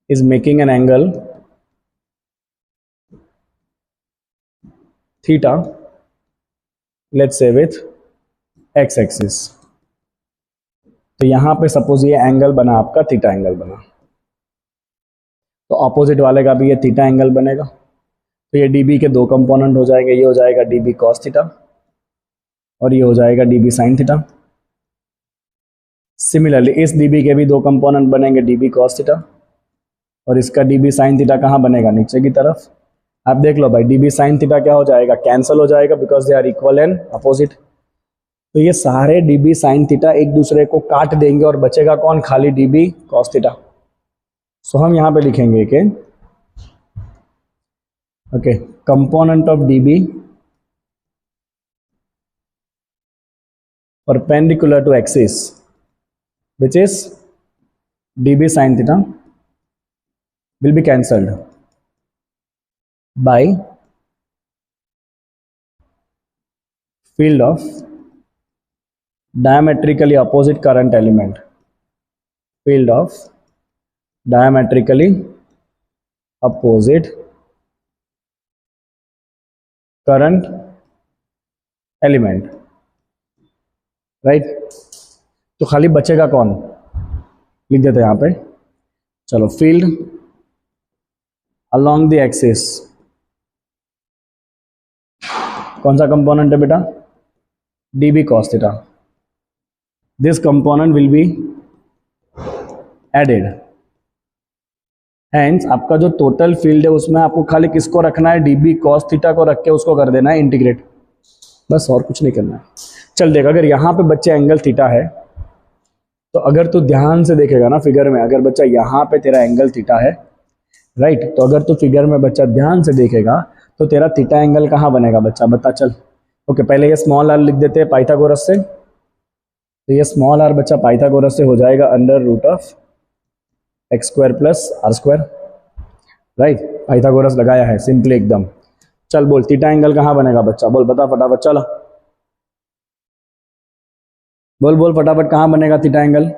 is making an angle theta, let's say with x axis। तो यहां पे suppose ये एंगल बना आपका थीटा एंगल बना, तो opposite वाले का भी ये थीटा एंगल बनेगा। तो ये डीबी के दो कंपोनेंट हो जाएंगे, ये हो जाएगा डीबी कॉस थीटा और ये हो जाएगा डीबी साइन थीटा। सिमिलरली इस डीबी के भी दो कंपोनेंट बनेंगे, डीबी कॉस थीटा और इसका डीबी साइन थीटा कहाँ बनेगा, नीचे की तरफ। आप देख लो भाई, डीबी साइन थीटा क्या हो जाएगा, कैंसिल हो जाएगा, because they are equal and opposite. तो ये सारे डीबी साइन थीटा एक दूसरे को काट देंगे और बचेगा कौन, खाली डीबी कॉस थीटा। सो हम यहां पे लिखेंगे कि okay, component of dB perpendicular to axis which is dB sin theta will be cancelled by field of diametrically opposite current element, field of diametrically opposite current element, right। तो खाली बचेगा कौन, लिख देते हैं यहाँ पे, चलो, फील्ड अलोंग द एक्सिस, कौन सा कंपोनेंट है बेटा, dB cos theta. This component will be added, hence आपका जो टोटल फील्ड है उसमें आपको खाली किसको रखना है, डीबी कॉस थीटा को रख के उसको कर देना है इंटीग्रेट, बस, और कुछ नहीं करना है। चल देख, अगर यहाँ पे बच्चे एंगल थीटा है, तो अगर तू ध्यान से देखेगा ना फिगर में, अगर बच्चा यहाँ पे तेरा एंगल थीटा है, राइट, तो अगर तू फिगर में बच्चा ध्यान से देखेगा तो तेरा थीटा एंगल कहाँ बनेगा बच्चा, बता चल। ओके, पहले ये स्मॉल आर लिख देते हैं पाइथागोरस से। तो ये स्मॉल आर बच्चा पाइथागोरस से हो जाएगा under root of x square plus are square, right. Pythagoras लगाया है सिंपली एकदम। चल बोल थीटा एंगल कहाँ बनेगा बच्चा, बोल बता फटाफट, चलो बोल बोल फटाफट, कहाँ बनेगा थीटा एंगल?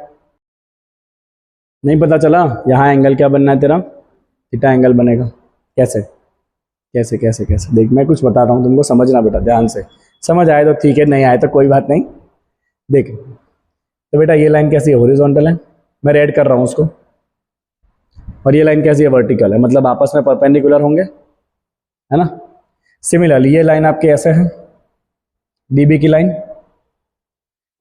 नहीं पता चला? यहाँ एंगल क्या बनना है तेरा? थीटा एंगल बनेगा। कैसे कैसे कैसे कैसे? देख मैं कुछ बता रहा हूँ तुमको, समझना बेटा ध्यान से। समझ आए तो ठीक है, नहीं आए तो कोई बात नहीं। देख तो बेटा ये लाइन कैसी है? हॉरिजॉन्टल है, मैं रेड कर रहा हूँ उसको। और ये लाइन कैसी है? वर्टिकल है, मतलब आपस में परपेंडिकुलर होंगे, है ना। सिमिलरली ये लाइन आपके ऐसे है, डीबी की लाइन।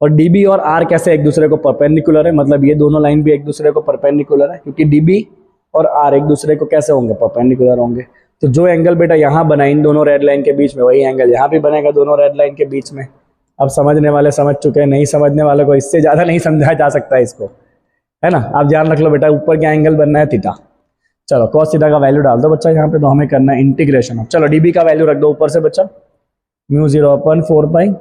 और डीबी और आर कैसे एक दूसरे को परपेंडिकुलर है, मतलब ये दोनों लाइन भी एक दूसरे को परपेंडिकुलर है, क्योंकि डीबी और आर एक दूसरे को कैसे होंगे? परपेंडिकुलर होंगे। तो जो एंगल बेटा यहाँ बना इन दोनों रेड लाइन के बीच में, वही एंगल यहाँ भी बनेगा दोनों रेड लाइन के बीच में। अब समझने वाले समझ चुके हैं, नहीं समझने वाले को इससे ज़्यादा नहीं समझाया जा सकता है इसको, है ना। आप ध्यान रख लो बेटा, ऊपर क्या एंगल बनना है? थीटा। चलो cos थीटा का वैल्यू डाल दो बच्चा यहाँ पे, तो हमें करना है इंटीग्रेशन। अब चलो डीबी का वैल्यू रख दो ऊपर से बच्चा, म्यू 0/4 पाई।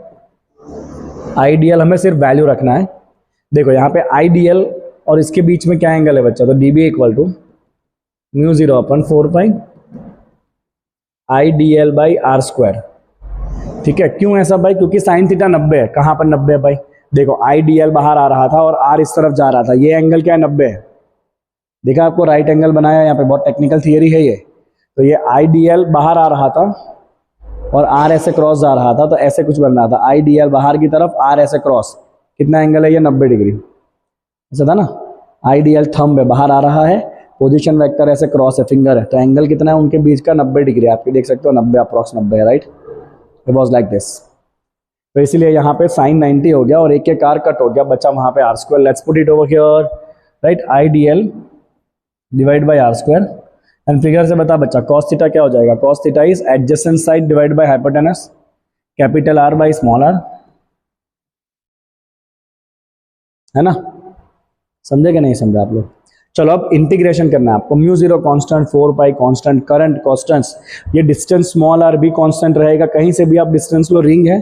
आईडीएल हमें सिर्फ वैल्यू रखना है। देखो यहाँ पे आईडीएल और इसके बीच में क्या एंगल है बच्चा? तो dB equal to mu 0/4 pi IDL by R square. ठीक है, क्यों ऐसा भाई? क्योंकि साइन थीटा 90 है। कहाँ पर 90 है भाई? देखो आईडीएल बाहर आ रहा था और आर इस तरफ जा रहा था, ये एंगल क्या है? 90 है। देखा आपको, राइट एंगल बनाया यहाँ पे, बहुत टेक्निकल थियरी है ये। तो ये आईडीएल बाहर आ रहा था और आर ऐसे क्रॉस जा रहा था, तो ऐसे कुछ बन रहा था, आईडीएल बाहर की तरफ, आर ऐसे क्रॉस। कितना एंगल है ये? 90 डिग्री। ऐसा था ना, आईडीएल थंब है, बाहर आ रहा है, पोजीशन वेक्टर ऐसे क्रॉस है, फिंगर है, तो एंगल कितना है उनके बीच का? 90 डिग्री। आप देख सकते हो 90 अप्रॉक्स 90 है, right. It was like this. तो इसीलिए यहाँ पे साइन 90 हो गया और एक एक आर कट हो गया, बचा वहाँ पे R square. Let's put it over here, right. IDL divide by R square. And figure से बता बच्चा cos थीटा क्या हो जाएगा? cos theta is adjacent side divide by hypotenuse, capital R by small R, है ना। समझे कि नहीं समझे आप लोग? चलो अब इंटीग्रेशन करना है आपको। म्यू 0 कांस्टेंट, 4 पाई कांस्टेंट, करंट कांस्टेंट्स, ये डिस्टेंस स्मॉल आर भी कांस्टेंट रहेगा। कहीं से भी आप डिस्टेंस लो, रिंग है,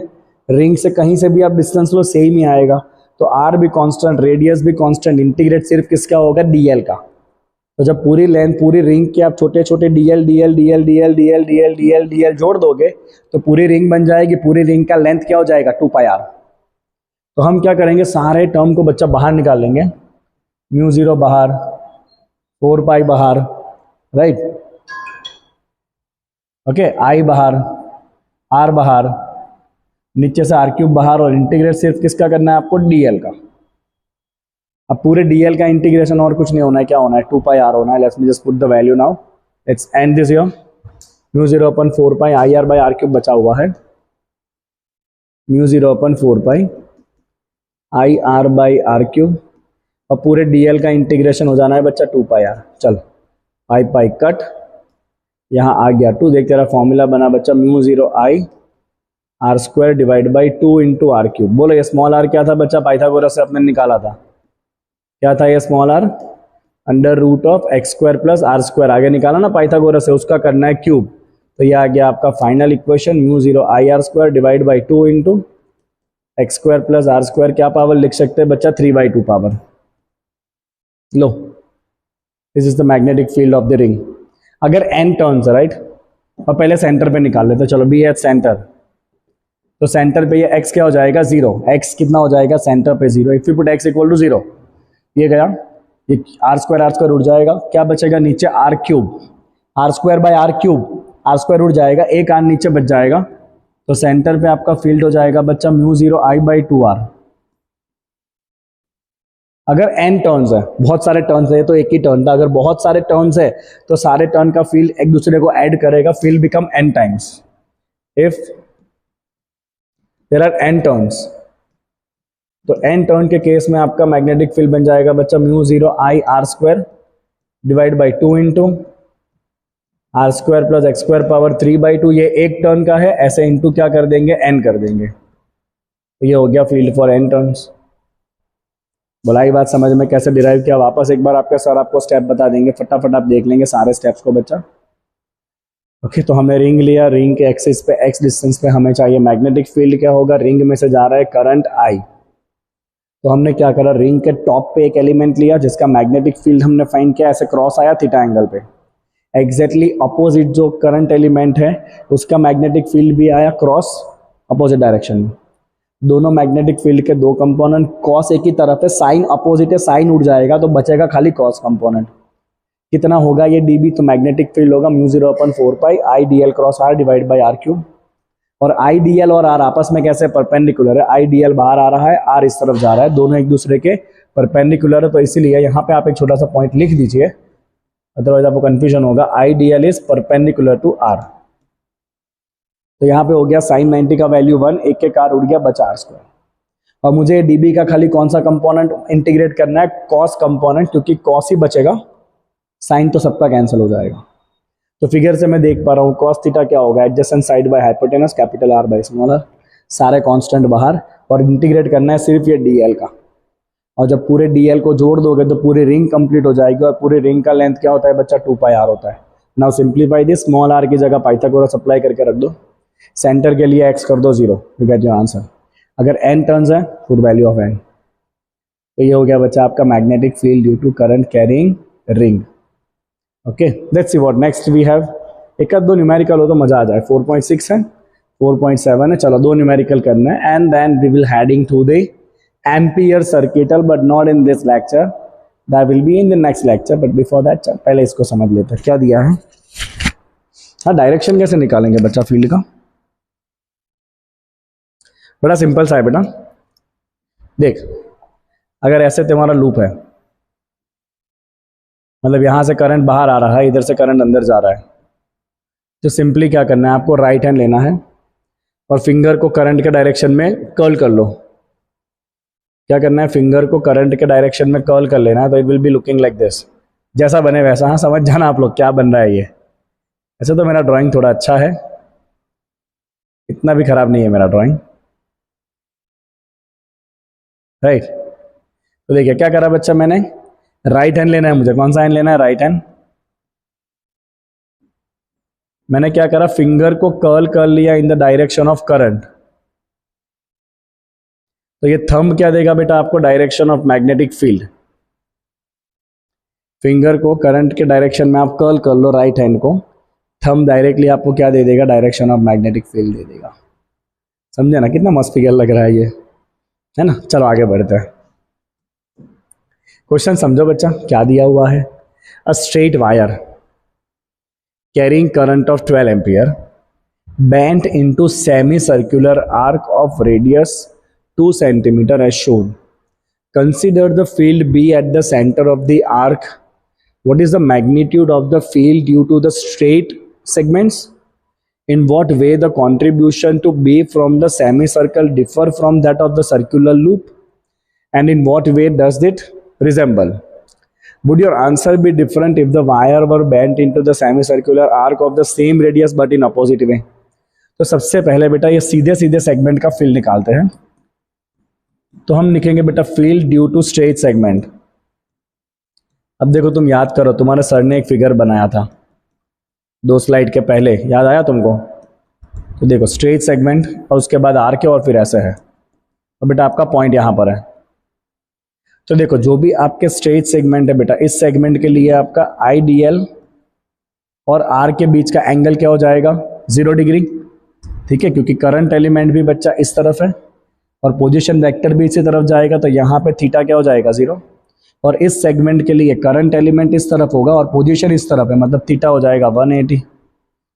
रिंग से कहीं से भी आप डिस्टेंस लो, सेम ही आएगा। तो आर भी कांस्टेंट, रेडियस भी कांस्टेंट। इंटीग्रेट सिर्फ किसका होगा? डीएल का। तो जब पूरी लेंथ, पूरी रिंग के आप छोटे छोटे DL DL DL DL DL DL DL DL जोड़ दोगे तो पूरी रिंग बन जाएगी। पूरी रिंग का लेंथ क्या हो जाएगा? 2 पाई आर। तो हम क्या करेंगे, सारे टर्म को बच्चा बाहर निकाल लेंगे। म्यू 0 बाहर, 4 पाई बाहर, राइट, ओके, आई बाहर, आर बाहर, नीचे से आर क्यूब बाहर, और इंटीग्रेट सिर्फ किसका करना है आपको? डीएल का। अब पूरे डीएल का इंटीग्रेशन, और कुछ नहीं होना है, क्या होना है? 2 पाई आर होना है। Let's me just put the value now, let's end this here. Mu 0/4 pi I R by are cube बचा हुआ है, mu 0/4 pi I R by are cube. और पूरे डीएल का इंटीग्रेशन हो जाना है बच्चा 2 पाई आर। चल पाई पाई कट, यहाँ आ गया 2। देख तेरा फॉर्मूला बना बच्चा, mu 0 I are square divide by 2 into R cube. बोलो ये स्मॉल आर क्या था बच्चा? पाइथागोरस से अपने निकाला था, क्या था ये small r? Under root of x square plus are square. आगे निकाला ना पाइथागोरस से, उसका करना है क्यूब। तो ये आ गया आपका final equation, mu 0 I are square divide by 2 into x square plus are square. क्या पावर लिख सकते हैं बच्चा? 3/2 पावर। लो, this is the magnetic field of the ring. अगर एन टर्न्स है, राइट, और पहले सेंटर पे निकाल लेते, चलो बी एट सेंटर। तो सेंटर पे ये x क्या हो जाएगा? 0। x कितना हो जाएगा? सेंटर पे 0। If you put x equal to 0, ये गया, ये आर स्क्वायर उड़ जाएगा। क्या बचेगा नीचे? R cube, r square by r cube, r square उड़ जाएगा, एक आर नीचे बच जाएगा। तो सेंटर पे आपका फील्ड हो जाएगा बच्चा म्यू 0 आई बाई 2 आर। अगर n टर्न्स है, बहुत सारे टर्न्स है, तो एक ही टर्न था। अगर बहुत सारे टर्न्स है तो सारे टर्न का फील्ड एक दूसरे को ऐड करेगा, field become n times. If there are n turns, तो n टर्न के केस में आपका मैग्नेटिक फील्ड बन जाएगा बच्चा mu 0 I are square divide by 2 into r square plus x square power 3/2। ये एक टर्न का है, ऐसे इंटू क्या कर देंगे? n कर देंगे। तो ये हो गया फील्ड फॉर n टर्न्स। बोला ये बात समझ में कैसे डिराइव किया? वापस एक बार आपके सर आपको स्टेप बता देंगे, फटाफट आप देख लेंगे सारे स्टेप्स को बच्चा। ओके, तो हमने रिंग लिया, रिंग के एक्सिस पे एक्स डिस्टेंस पे हमें चाहिए मैग्नेटिक फील्ड क्या होगा, रिंग में से जा रहा है करंट आई। तो हमने क्या करा, रिंग के टॉप पे एक एलिमेंट लिया जिसका मैग्नेटिक फील्ड हमने फाइंड किया, ऐसे क्रॉस आया थीटा एंगल पे, एग्जैक्टली अपोजिट जो करंट एलिमेंट है उसका मैग्नेटिक फील्ड भी आया क्रॉस अपोजिट डायरेक्शन में। दोनों मैग्नेटिक फील्ड के दो कंपोनेंट, कॉस एक ही तरफ है, साइन अपोजिट है, साइन उड़ जाएगा तो बचेगा खाली कॉस कंपोनेंट। कितना होगा ये dB, तो मैग्नेटिक फील्ड होगा mu 0/4 pi I D L cross are divide by are cube. और आई डी एल और आर आपस में कैसे परपेंडिकुलर है, आई डी एल बाहर आ रहा है, आर इस तरफ जा रहा है, दोनों एक दूसरे के परपेंडिकुलर है, तो इसीलिए यहाँ पे आप एक छोटा सा पॉइंट लिख दीजिए, अदरवाइज आपको कंफ्यूजन होगा। I D l is perpendicular to r. तो यहाँ पे हो गया साइन 90 का वैल्यू 1, एक के कार उड़ गया, बचा आर स्क्वायर। और मुझे dB का खाली कौन सा कंपोनेंट इंटीग्रेट करना है, कॉस कंपोनेंट, क्योंकि कॉस ही बचेगा, साइन तो सबका कैंसिल हो जाएगा। तो फिगर से मैं देख पा रहा हूँ कॉस थीटा क्या होगा, adjacent side by hypotenuse capital R by small r, सारे कांस्टेंट बाहर, और इंटीग्रेट करना है सिर्फ ये डीएल का। और जब पूरे डीएल को जोड़ दोगे तो पूरी रिंग कंप्लीट हो जाएगी, और पूरी रिंग का लेंथ क्या होता है बच्चा, 2 पाई आर होता है। Now simplify this, small r की जगह पाइथागोरस अप्लाई करके रख दो, सेंटर के लिए एक्स कर दो 0, यू गेट योर आंसर। अगर एन टर्न्स है फुट वैल्यू ऑफ एन। तो ये हो गया बच्चा आपका magnetic field due to current carrying ring. Okay, let's see what next we have. एक आध दो न्यूमेरिकल हो तो मजा आ जाए। 4.6 है, 4.7 है, चलो दो न्यूमेरिकल करना है, and then we will heading to the Ampere circuital, but not in this lecture, that will be in the next lecture. But before that पहले इसको समझ लेते हैं क्या दिया है। हाँ, डायरेक्शन कैसे निकालेंगे बच्चा फील्ड का, बड़ा सिंपल सा है बेटा। देख, अगर ऐसे तुम्हारा लूप है, मतलब यहां से करंट बाहर आ रहा है, इधर से करंट अंदर जा रहा है, तो सिंपली क्या करना है आपको, राइट हैंड लेना है और फिंगर को करंट के डायरेक्शन में कर्ल कर लो। क्या करना है, फिंगर को करंट के डायरेक्शन में कर्ल कर लेना है, तो it will be looking like this, जैसा बने वैसा। हाँ, समझ जाना आप लोग क्या बन रहा है ये। ऐसे तो मेरा ड्राइंग थोड़ा अच्छा है, इतना भी खराब नहीं है मेरा ड्राइंग, राइट। तो देखिए क्या करा बच्चा, मैंने राइट हैंड लेना है मुझे, कौन सा हैंड लेना है, राइट हैंड। मैंने क्या करा, फिंगर को कर्ल कर लिया in the direction of current. तो ये थंब क्या देगा बेटा आपको, direction of magnetic field. Finger को करंट के डायरेक्शन में आप कर्ल कर लो राइट हैंड को, थंब डायरेक्टली आपको क्या दे देगा, डायरेक्शन ऑफ मैग्नेटिक फील्ड दे देगा। समझे ना, कितना मस्त फिगर लग रहा है ये, है ना। चलो आगे बढ़ते हैं, क्वेश्चन समझो बच्चा क्या दिया हुआ है। A straight wire carrying current of 12 ampere bent into semi-circular arc of radius 2 centimeter as shown. Consider the field B at the center of the arc. What is the magnitude of the field due to the straight segments? In what way the contribution to B from the semicircle differ from that of the circular loop? And in what way does it resemble? Would your answer be different if the wire were bent into the semicircular arc of the same radius but in opposite way? तो सबसे पहले बेटा ये सीधे सीधे segment का field निकालते हैं। तो हम लिखेंगे बेटा field due to straight segment. अब देखो तुम याद करो, तुम्हारे सर ने एक फिगर बनाया था 2 स्लाइड के पहले, याद आया तुमको। तो देखो स्ट्रेट सेगमेंट और उसके बाद आर्क है और फिर ऐसे है, और बेटा आपका पॉइंट यहाँ पर है। तो देखो जो भी आपके स्ट्रेट सेगमेंट है बेटा, इस सेगमेंट के लिए आपका आई डी एल और आर के बीच का एंगल क्या हो जाएगा, 0 डिग्री, ठीक है, क्योंकि करंट एलिमेंट भी बच्चा इस तरफ है और पोजीशन वेक्टर भी इसी तरफ जाएगा, तो यहाँ पे थीटा क्या हो जाएगा, 0। और इस सेगमेंट के लिए करंट एलिमेंट इस तरफ होगा और पोजीशन इस तरफ है, मतलब थीटा हो जाएगा 180।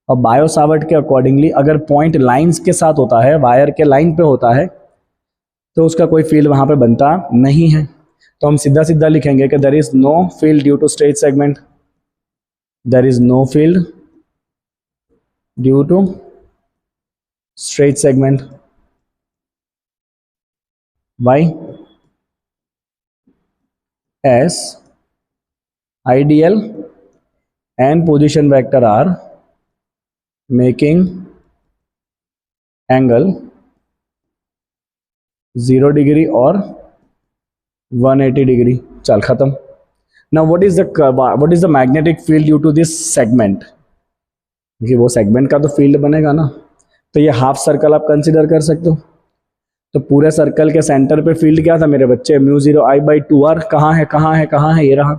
और बायो सावर्ट के अकॉर्डिंगली अगर पॉइंट लाइंस के साथ होता है, वायर के लाइन पे होता है, तो उसका कोई फील्ड वहाँ पे बनता नहीं है। तो हम सीधा सीधा लिखेंगे कि there is no field due to straight segment, there is no field due to straight segment. Why, as ideal and position vector are making angle 0 degree और 180 डिग्री। चल खत्म। Now what is the magnetic field due to this segment. क्योंकि वो segment का तो field बनेगा ना। तो ये हाफ सर्कल आप कंसिडर कर सकते हो। तो पूरे सर्कल के सेंटर पे फील्ड क्या था मेरे बच्चे, म्यू 0 I बाई 2R। कहाँ है कहाँ है कहाँ है, ये रहा।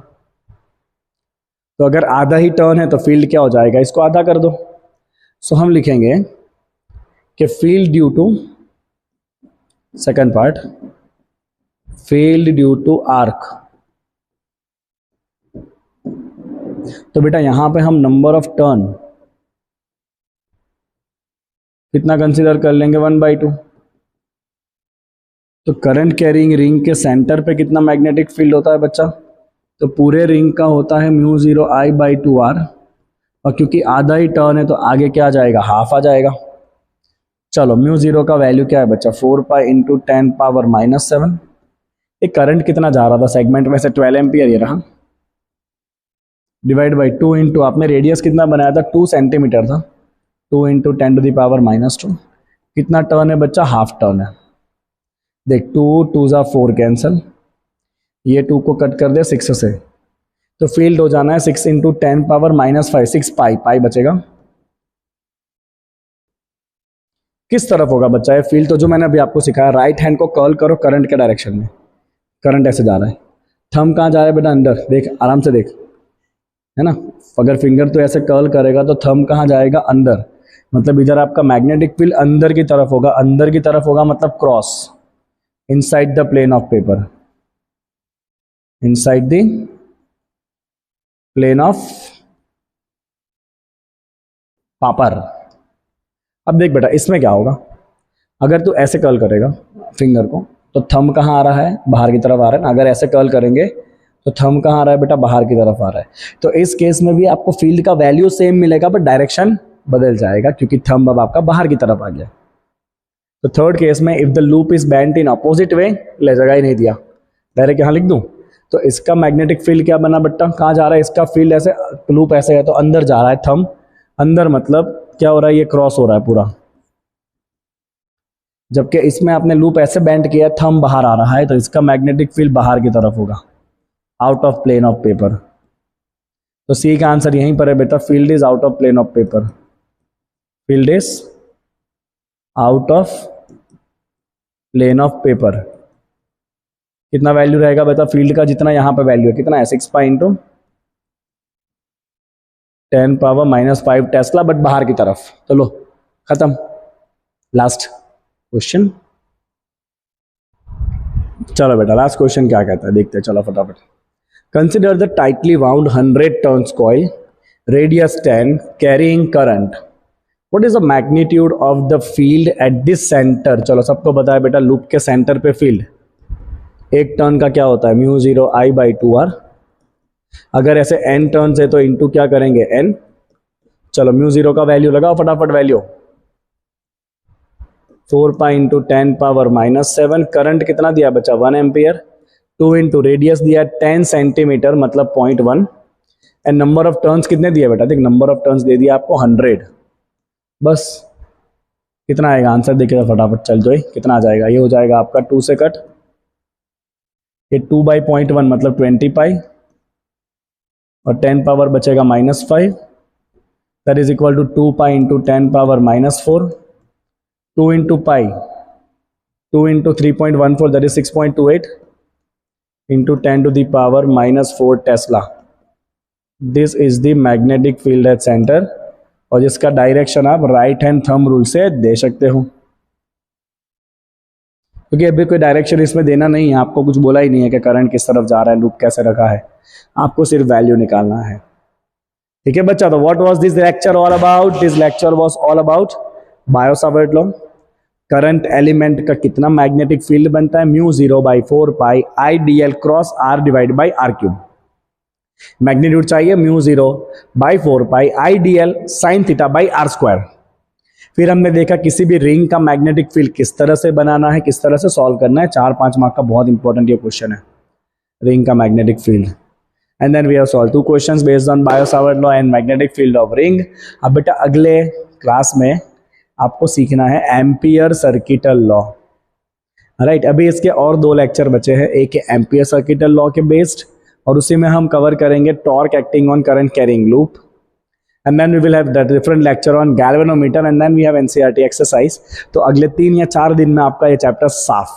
तो अगर आधा ही टर्न है तो फील्ड क्या हो जाएगा, इसको आधा कर दो। सो हम लिखेंगे कि field due to, second part, field due to arc. तो बेटा यहां पे हम नंबर ऑफ टर्न कितना कंसीडर कर लेंगे, 1/2। तो करंट कैरिंग रिंग के सेंटर पे कितना मैग्नेटिक फील्ड होता है बच्चा, तो पूरे रिंग का होता है म्यू 0 I बाई 2R। और क्योंकि आधा ही टर्न है तो आगे क्या आ जाएगा, हाफ आ जाएगा। चलो म्यू 0 का वैल्यू क्या है बच्चा, 4 पाई इंटू 10⁻⁻7। ये करंट कितना जा रहा था सेगमेंट में से, 12 एम्पियर ये रहा, डिवाइड बाई 2 इंटू आपने रेडियस कितना बनाया था, 2 सेंटीमीटर था, 2 इंटू 10⁻⁻2। कितना टर्न है बच्चा, हाफ टर्न है। देख 2 2 ज़ा 4 कैंसल, ये 2 को कट कर दे 6 से, तो फील्ड हो जाना है 6 इंटू 10⁻⁻5, 6 पाई, पाई बचेगा। किस तरफ होगा बच्चा ये फील्ड, तो जो मैंने अभी आपको सिखाया, राइट हैंड को कर्ल करो करंट के डायरेक्शन में। करंट ऐसे जा रहा है, थंब कहाँ जा रहा है बेटा, अंदर, देख आराम से देख, है ना। अगर फिंगर तो ऐसे कर्ल करेगा तो थंब कहाँ जाएगा, अंदर। मतलब इधर आपका मैग्नेटिक फील्ड अंदर की तरफ होगा, अंदर की तरफ होगा मतलब cross, inside the plane of paper, inside the plane of paper. अब देख बेटा इसमें क्या होगा, अगर तू ऐसे कर्ल करेगा फिंगर को तो थंब कहाँ आ रहा है, बाहर की तरफ आ रहा है ना। अगर ऐसे कर्ल करेंगे तो थंब कहाँ आ रहा है बेटा, बाहर की तरफ आ रहा है। तो इस केस में भी आपको फील्ड का वैल्यू सेम मिलेगा बट डायरेक्शन बदल जाएगा, क्योंकि थंब अब आपका बाहर की तरफ आ गया। तो थर्ड केस में if the loop is bent in opposite way, ले जगह ही नहीं दिया, डायरेक्ट यहाँ लिख दूं, तो इसका मैग्नेटिक फील्ड क्या बना बेटा, कहाँ जा रहा है इसका फील्ड, ऐसे लूप ऐसे है तो अंदर जा रहा है थंब, अंदर मतलब क्या हो रहा है, ये क्रॉस हो रहा है पूरा। जबकि इसमें आपने लूप ऐसे बेंड किया, थंब बाहर आ रहा है, तो इसका मैग्नेटिक फील्ड बाहर की तरफ होगा, out of plane of paper. तो सी का आंसर यहीं पर है बेटा, field is out of plane of paper, field is out of plane of paper. कितना वैल्यू रहेगा बेटा फील्ड का, जितना यहां पे वैल्यू है, कितना है, 6 पाई इंटू 10⁻⁻5 टेस्ला, बट बाहर की तरफ। चलो खत्म, लास्ट क्वेश्चन। चलो बेटा लास्ट क्वेश्चन क्या कहता है देखते हैं, चलो फटाफट। Consider the tightly wound 100 turns coil, radius 10, carrying current, what is the magnitude of the field at this centre. चलो सबको बताया बेटा, लूप के सेंटर पे फील्ड, एक टर्न का क्या होता है, म्यू 0 I बाई 2R। अगर ऐसे n टर्न्स है तो इंटू क्या करेंगे, n। चलो म्यू 0 का वैल्यू लगाओ फटाफट, वैल्यू 4 पाई इंटू 10⁻⁻7। करंट कितना दिया बच्चा, 1 एम्पियर। 2 इंटू रेडियस दिया 10 सेंटीमीटर मतलब 0.1। एंड नंबर ऑफ टर्न्स कितने दिए बेटा, देख नंबर ऑफ टर्न्स दे दिया आपको 100। बस कितना आएगा आंसर देखिए फटाफट, चल जो कितना आ जाएगा, ये हो जाएगा आपका 2 से कट, ये 2 बाई 0.1 मतलब 20 पाई, और 10 पावर बचेगा -5, that is equal to 2 pi into 10⁻⁻4। 2 इंटू pi, 2 into 3.14 that is 6.28 into 10 to the power -4 tesla. This is the magnetic field at centre, और जिसका डायरेक्शन आप राइट हैंड थंब रूल से दे सकते हो, क्योंकि अभी कोई डायरेक्शन इसमें देना नहीं है, आपको कुछ बोला ही नहीं है कि करंट किस तरफ जा रहा है, लूप कैसे रखा है, आपको सिर्फ वैल्यू निकालना है। ठीक है बच्चा, तो what was this lecture all about, this lecture was all about Biot Savart law. Current element का कितना मैग्नेटिक फील्ड बनता है, mu 0 by 4 pi IDL cross R divide by R cube. Magnitude चाहिए mu 0 by 4 pi IDL sine theta by R square. फिर हमने देखा किसी भी रिंग का मैग्नेटिक फील्ड किस तरह से बनाना है, किस तरह से सॉल्व करना है। 4-5 मार्क का बहुत इंपॉर्टेंट ये क्वेश्चन है, रिंग का magnetic field. And then we have solve 2 questions based on Biot Savart law and magnetic field of ring. अब बेटा अगले क्लास में आपको सीखना है एम्पियर सर्किटल लॉ, राइट। अभी इसके और 2 लेक्चर बचे हैं, एक है एम्पियर सर्किटल लॉ के बेस्ड, और उसी में हम कवर करेंगे torque acting on current carrying loop, and then we will have the different lecture on galvanometer and then we have NCERT exercise. तो अगले 3 या 4 दिन में आपका ये चैप्टर साफ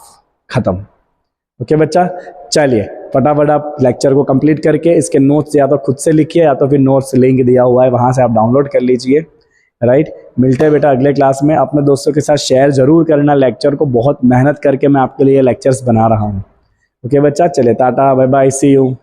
खत्म। ओके बच्चा, चलिए फटाफट आप लेक्चर को कंप्लीट करके इसके नोट्स या तो खुद से लिखिए या तो फिर नोट्स लिंक दिया हुआ है वहाँ से आप डाउनलोड कर लीजिए। राइट, मिलते हैं बेटा अगले क्लास में। अपने दोस्तों के साथ शेयर जरूर करना लेक्चर को, बहुत मेहनत करके मैं आपके लिए लेक्चर्स बना रहा हूँ। ओके बच्चा, चले tata bye bye, see you.